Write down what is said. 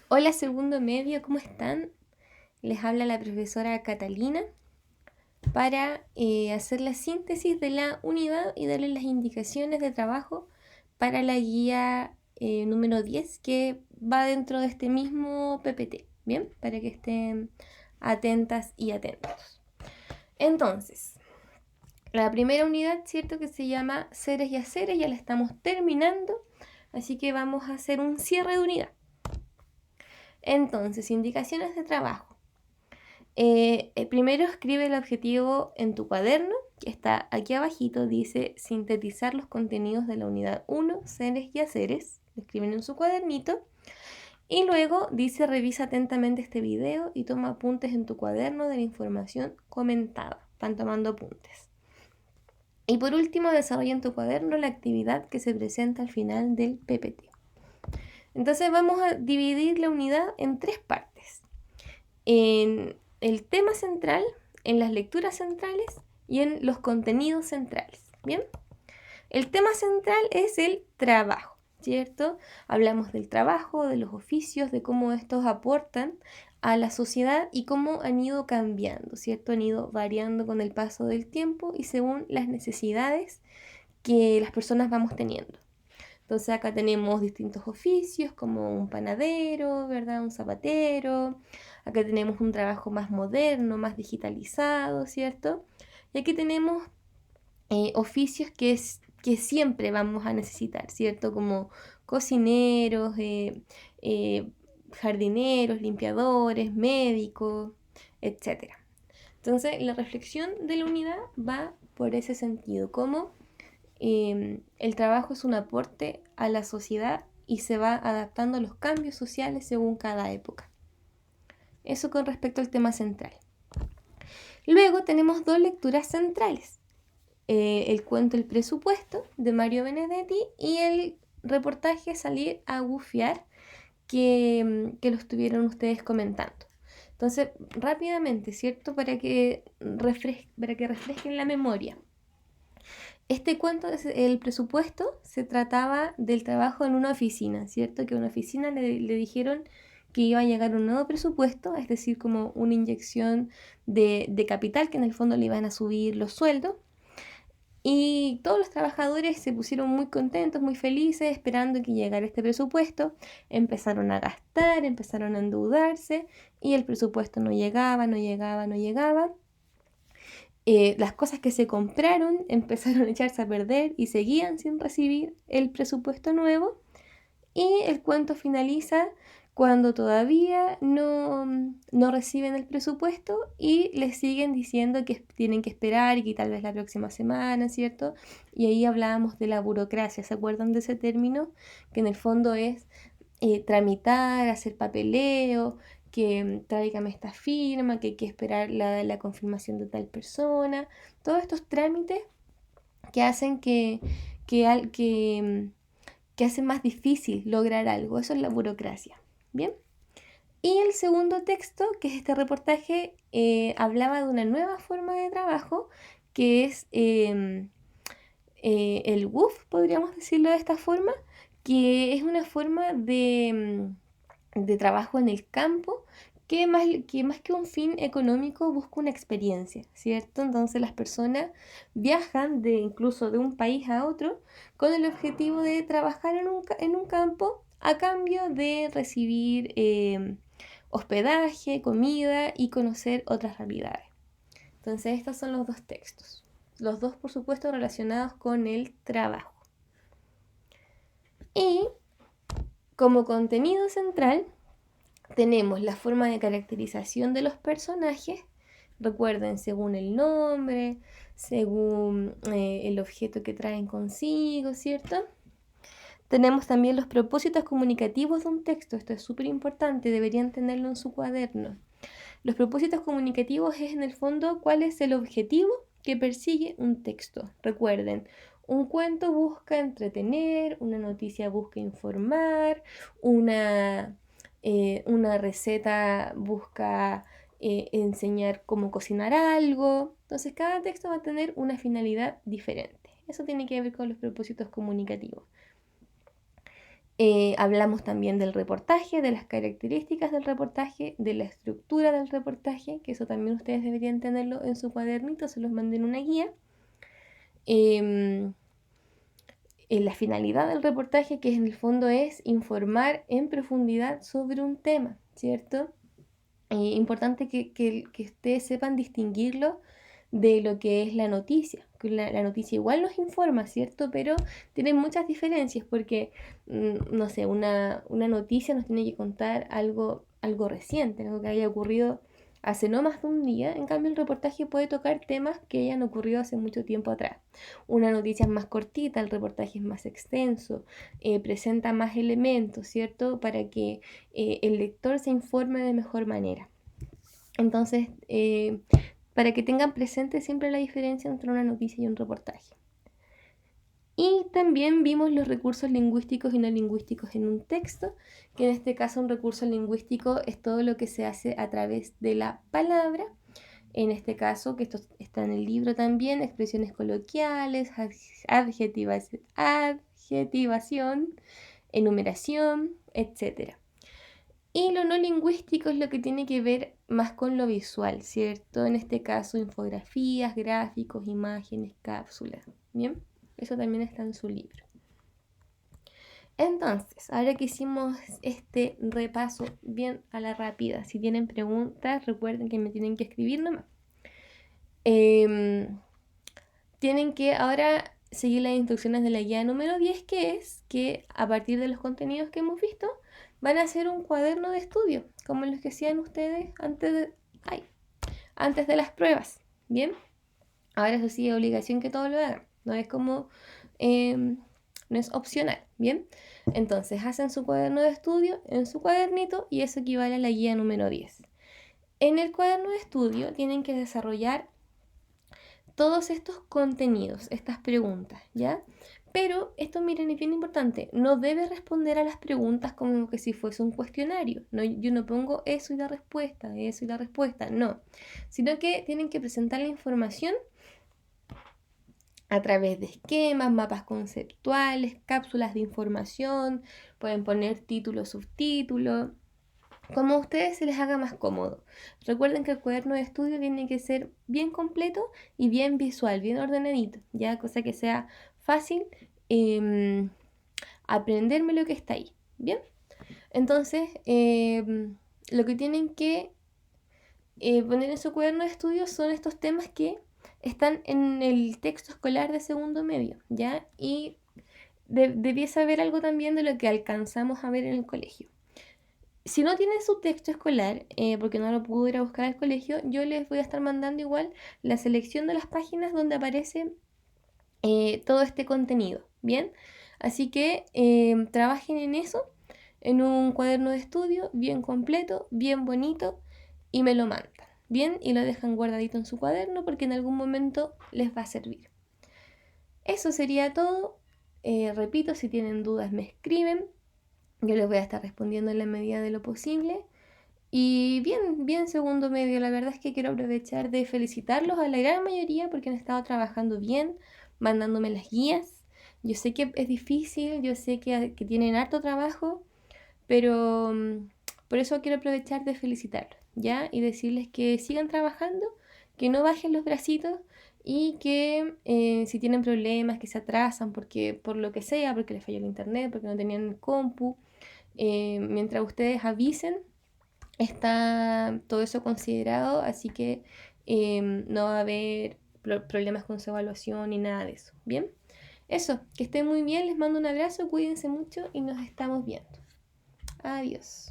Hola segundo medio, ¿cómo están? Les habla la profesora Catalina para hacer la síntesis de la unidad y darles las indicaciones de trabajo para la guía número 10 que va dentro de este mismo PPT, ¿bien? Para que estén atentas y atentos. Entonces, la primera unidad, ¿cierto? Que se llama seres y haceres, ya la estamos terminando, así que vamos a hacer un cierre de unidad. Entonces, indicaciones de trabajo. Primero escribe el objetivo en tu cuaderno, que está aquí abajito, dice sintetizar los contenidos de la unidad 1, seres y haceres. Lo escriben en su cuadernito. Y luego dice revisa atentamente este video y toma apuntes en tu cuaderno de la información comentada. Están tomando apuntes. Y por último, desarrolla en tu cuaderno la actividad que se presenta al final del PPT. Entonces vamos a dividir la unidad en tres partes. En el tema central, en las lecturas centrales y en los contenidos centrales. ¿Bien? El tema central es el trabajo, ¿cierto? Hablamos del trabajo, de los oficios, de cómo estos aportan a la sociedad y cómo han ido cambiando, ¿cierto? Han ido variando con el paso del tiempo y según las necesidades que las personas vamos teniendo. Entonces acá tenemos distintos oficios como un panadero, ¿verdad? Un zapatero. Acá tenemos un trabajo más moderno, más digitalizado, ¿cierto? Y aquí tenemos oficios que siempre vamos a necesitar, ¿cierto? Como cocineros, jardineros, limpiadores, médicos, etc. Entonces la reflexión de la unidad va por ese sentido, como el trabajo es un aporte a la sociedad y se va adaptando a los cambios sociales según cada época. Eso con respecto al tema central. Luego tenemos dos lecturas centrales. El cuento El presupuesto de Mario Benedetti y el reportaje Salir a bucear que lo estuvieron ustedes comentando. Entonces, rápidamente, ¿cierto? Para que refresquen la memoria. Este cuento, el presupuesto, se trataba del trabajo en una oficina, ¿cierto? Que a una oficina le dijeron que iba a llegar un nuevo presupuesto, es decir, como una inyección de capital, que en el fondo le iban a subir los sueldos. Y todos los trabajadores se pusieron muy contentos, muy felices, esperando que llegara este presupuesto. Empezaron a gastar, empezaron a endeudarse y el presupuesto no llegaba, no llegaba, no llegaba. Las cosas que se compraron empezaron a echarse a perder y seguían sin recibir el presupuesto nuevo. Y el cuento finaliza cuando todavía no reciben el presupuesto y les siguen diciendo que tienen que esperar y que tal vez la próxima semana, ¿cierto? Y ahí hablábamos de la burocracia, ¿se acuerdan de ese término? Que en el fondo es tramitar, hacer papeleo, que tráigame esta firma, que hay que esperar la confirmación de tal persona, todos estos trámites que hacen que hace más difícil lograr algo. Eso es la burocracia. ¿Bien? Y el segundo texto, que es este reportaje, hablaba de una nueva forma de trabajo, que es el WOOF, podríamos decirlo de esta forma, que es una forma de trabajo en el campo más que un fin económico busca una experiencia, ¿cierto? Entonces las personas viajan incluso de un país a otro con el objetivo de trabajar en un campo a cambio de recibir hospedaje, comida y conocer otras realidades. Entonces estos son los dos textos. Los dos, por supuesto, relacionados con el trabajo. Y como contenido central tenemos la forma de caracterización de los personajes. Recuerden, según el nombre, según el objeto que traen consigo, ¿cierto? Tenemos también los propósitos comunicativos de un texto. Esto es súper importante, deberían tenerlo en su cuaderno. Los propósitos comunicativos es en el fondo cuál es el objetivo que persigue un texto. Recuerden, un cuento busca entretener, una noticia busca informar, una receta busca enseñar cómo cocinar algo. Entonces cada texto va a tener una finalidad diferente. Eso tiene que ver con los propósitos comunicativos. Hablamos también del reportaje, de las características del reportaje, de la estructura del reportaje, que eso también ustedes deberían tenerlo en su cuadernito, se los mandé en una guía. En la finalidad del reportaje, que en el fondo es informar en profundidad sobre un tema, ¿cierto? Importante que ustedes sepan distinguirlo de lo que es la noticia. La noticia igual nos informa, ¿cierto? Pero tiene muchas diferencias porque, no sé, una noticia nos tiene que contar algo reciente, algo que haya ocurrido hace no más de un día. En cambio, el reportaje puede tocar temas que hayan ocurrido hace mucho tiempo atrás. Una noticia es más cortita, el reportaje es más extenso, presenta más elementos, ¿cierto? Para que el lector se informe de mejor manera. Entonces, para que tengan presente siempre la diferencia entre una noticia y un reportaje. Y también vimos los recursos lingüísticos y no lingüísticos en un texto, que en este caso un recurso lingüístico es todo lo que se hace a través de la palabra. En este caso, que esto está en el libro también, expresiones coloquiales, adjetivación, enumeración, etc. Y lo no lingüístico es lo que tiene que ver más con lo visual, ¿cierto? En este caso, infografías, gráficos, imágenes, cápsulas. ¿Bien? Eso también está en su libro. Entonces, ahora que hicimos este repaso bien a la rápida, si tienen preguntas, recuerden que me tienen que escribir nomás. Tienen que ahora seguir las instrucciones de la guía número 10, que es que a partir de los contenidos que hemos visto, van a hacer un cuaderno de estudio, como los que hacían ustedes antes de las pruebas. ¿Bien? Ahora eso sí es obligación que todos lo hagan, no es como... no es opcional, ¿bien? Entonces hacen su cuaderno de estudio en su cuadernito y eso equivale a la guía número 10. En el cuaderno de estudio tienen que desarrollar todos estos contenidos, estas preguntas, ¿ya? Pero esto, miren, es bien importante, no debe responder a las preguntas como que si fuese un cuestionario. No, yo no pongo eso y la respuesta, no. Sino que tienen que presentar la información a través de esquemas, mapas conceptuales, cápsulas de información, pueden poner título, subtítulo, como a ustedes se les haga más cómodo. Recuerden que el cuaderno de estudio tiene que ser bien completo y bien visual, bien ordenadito, ya, cosa que sea fácil aprenderme lo que está ahí, ¿bien? Entonces, lo que tienen que poner en su cuaderno de estudio son estos temas que están en el texto escolar de segundo medio, ¿ya? Y debiese haber algo también de lo que alcanzamos a ver en el colegio. Si no tienen su texto escolar, porque no lo pude ir a buscar al colegio, yo les voy a estar mandando igual la selección de las páginas donde aparece todo este contenido, ¿bien? Así que trabajen en eso, en un cuaderno de estudio bien completo, bien bonito, y me lo mandan, ¿bien? Y lo dejan guardadito en su cuaderno porque en algún momento les va a servir. Eso sería todo. Repito, si tienen dudas me escriben. Yo les voy a estar respondiendo en la medida de lo posible. Y bien segundo medio, la verdad es que quiero aprovechar de felicitarlos a la gran mayoría porque han estado trabajando bien, mandándome las guías. Yo sé que es difícil, yo sé que tienen harto trabajo, pero por eso quiero aprovechar de felicitarlos, ¿ya? Y decirles que sigan trabajando, que no bajen los bracitos y que si tienen problemas, que se atrasan porque por lo que sea, porque les falló el internet, porque no tenían el compu, mientras ustedes avisen, está todo eso considerado, así que no va a haber problemas con su evaluación ni nada de eso. ¿Bien? Eso, que estén muy bien, les mando un abrazo, cuídense mucho y nos estamos viendo. Adiós.